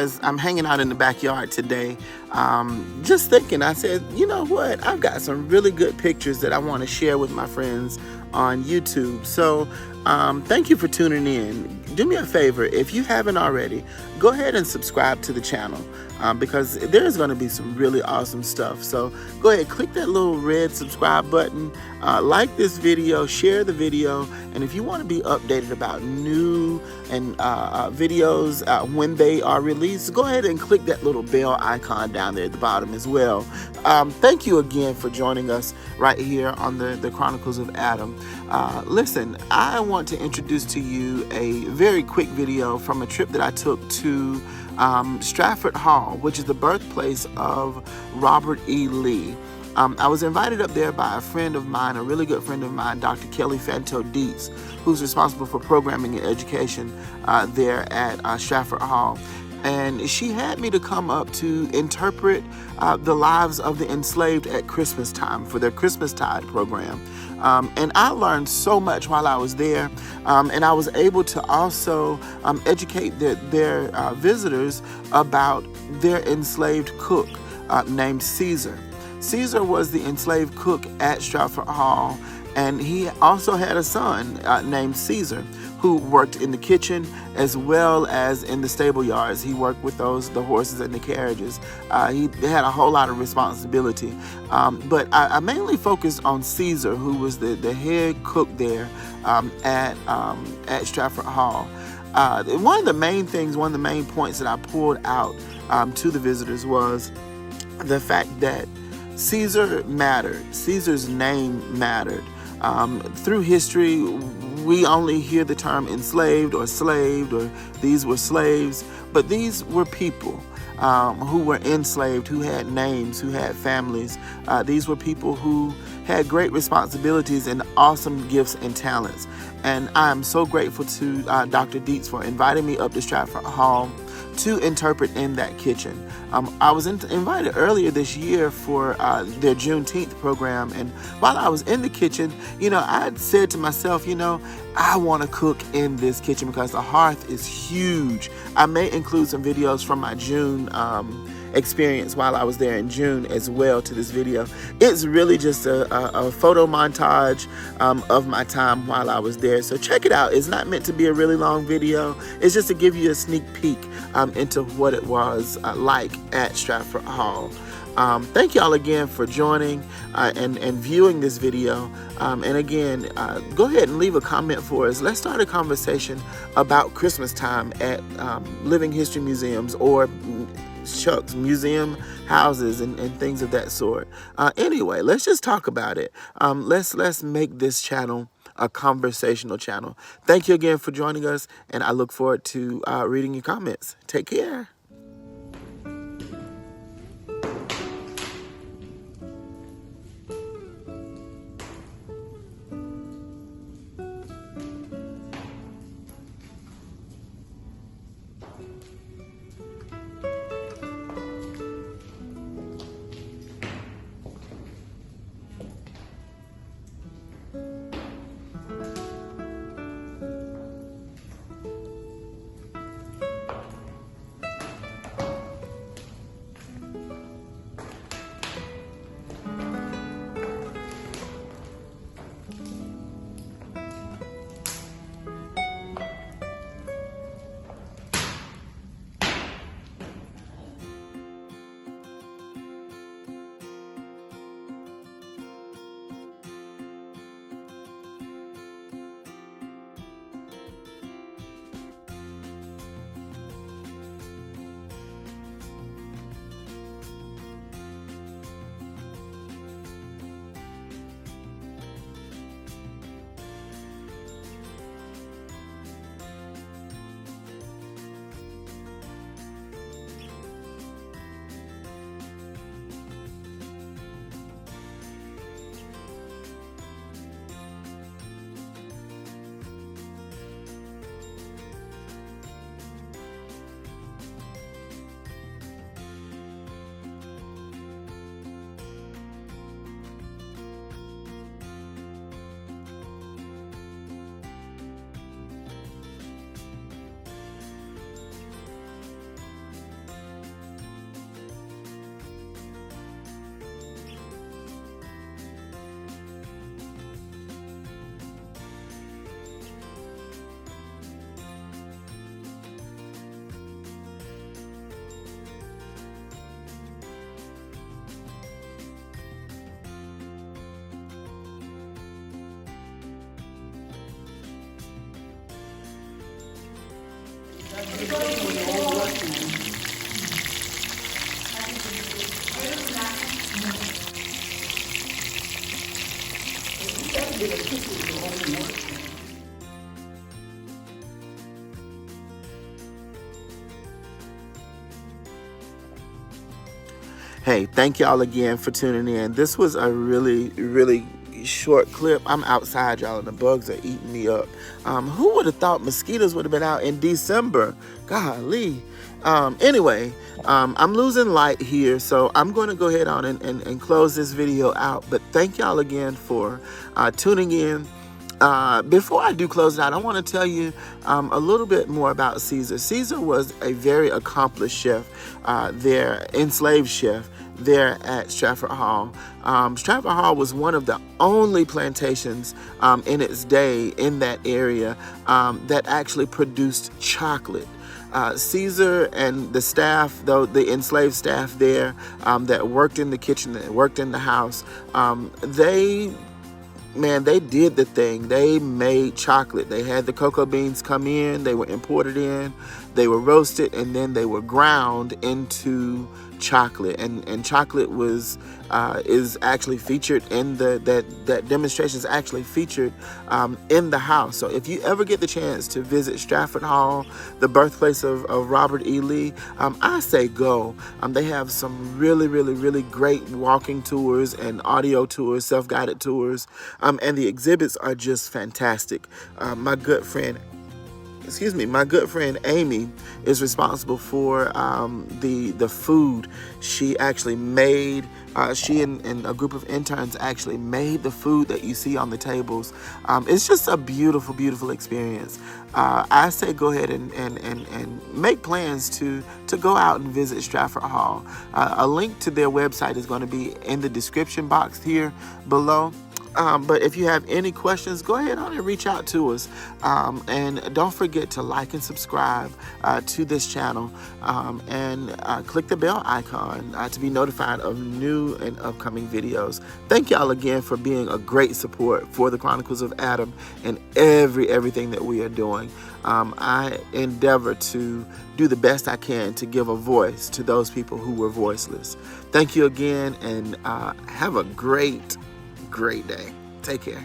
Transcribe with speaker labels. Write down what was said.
Speaker 1: as I'm hanging out in the backyard today, just thinking, I said, you know what? I've got some really good pictures that I want to share with my friends on YouTube. So thank you for tuning in. Do me a favor, if you haven't already, go ahead and subscribe to the channel because there's going to be some really awesome stuff. So go ahead, click that little red subscribe button, like this video, share the video, and if you want to be updated about new and videos when they are released, go ahead and click that little bell icon down there at the bottom as well. Thank you again for joining us right here on the Chronicles of Adam. Listen, I want to introduce to you a very quick video from a trip that I took to Stratford Hall, which is the birthplace of Robert E. Lee. I was invited up there by a friend of mine, a really good friend of mine, Dr. Kelley Deetz, who's responsible for programming and education there at Stratford Hall. And she had me to come up to interpret the lives of the enslaved at Christmas time for their Chrismastide program. And I learned so much while I was there, and I was able to also educate their visitors about their enslaved cook named Caesar. Caesar was the enslaved cook at Stratford Hall, and he also had a son named Caesar who worked in the kitchen as well as in the stable yards. He worked with the horses and the carriages. He had a whole lot of responsibility. But I mainly focused on Caesar, who was the head cook there at Stratford Hall. One of the main points that I pulled out to the visitors was the fact that Caesar mattered. Caesar's name mattered. Through history, we only hear the term enslaved or slaved or these were slaves, but these were people who were enslaved, who had names, who had families. These were people who had great responsibilities and awesome gifts and talents. And I'm so grateful to Dr. Deetz for inviting me up to Stratford Hall to interpret in that kitchen. I was invited earlier this year for their Juneteenth program, and while I was in the kitchen, I said to myself, I want to cook in this kitchen because the hearth is huge. I may include some videos from my June experience while I was there in June as well to this video. It's really just a photo montage of my time while I was there. So check it out. It's not meant to be a really long video. It's just to give you a sneak peek into what it was like at Stratford Hall. Thank y'all again for joining and viewing this video. And again, go ahead and leave a comment for us. Let's start a conversation about Christmas time at living history museums or museum houses and things of that sort. Anyway, let's just talk about it. Let's make this channel a conversational channel. Thank you again for joining us, and I look forward to reading your comments. Take care. Hey, thank y'all again for tuning in. This was a really, really short clip. I'm outside, y'all, and the bugs are eating me up. Who would have thought mosquitoes would have been out in December? Golly. Anyway, I'm losing light here, so I'm going to go ahead on and close this video out. But thank y'all again for tuning in. Before I do close it out, I want to tell you a little bit more about Caesar. Caesar was a very accomplished chef there, enslaved chef there at Stratford Hall. Stratford Hall was one of the only plantations in its day in that area that actually produced chocolate. Caesar and the staff, though the enslaved staff there that worked in the kitchen, that worked in the house, they did the thing. They made chocolate. They had the cocoa beans come in. They were imported in. They were roasted, and then they were ground into chocolate. And chocolate is actually featured in that demonstration is actually featured in the house. So if you ever get the chance to visit Stratford Hall, the birthplace of Robert E. Lee, I say go. They have some really, really, really great walking tours and audio tours, self-guided tours, and the exhibits are just fantastic. My good friend Amy is responsible for the food. She actually made, she and a group of interns actually made the food that you see on the tables. It's just a beautiful, beautiful experience. I say go ahead and make plans to go out and visit Stratford Hall. A link to their website is going to be in the description box here below. But if you have any questions, go ahead on and reach out to us. And don't forget to like and subscribe to this channel and click the bell icon to be notified of new and upcoming videos. Thank y'all again for being a great support for the Chronicles of Adam and everything that we are doing. I endeavor to do the best I can to give a voice to those people who were voiceless. Thank you again, and have a great day. Take care.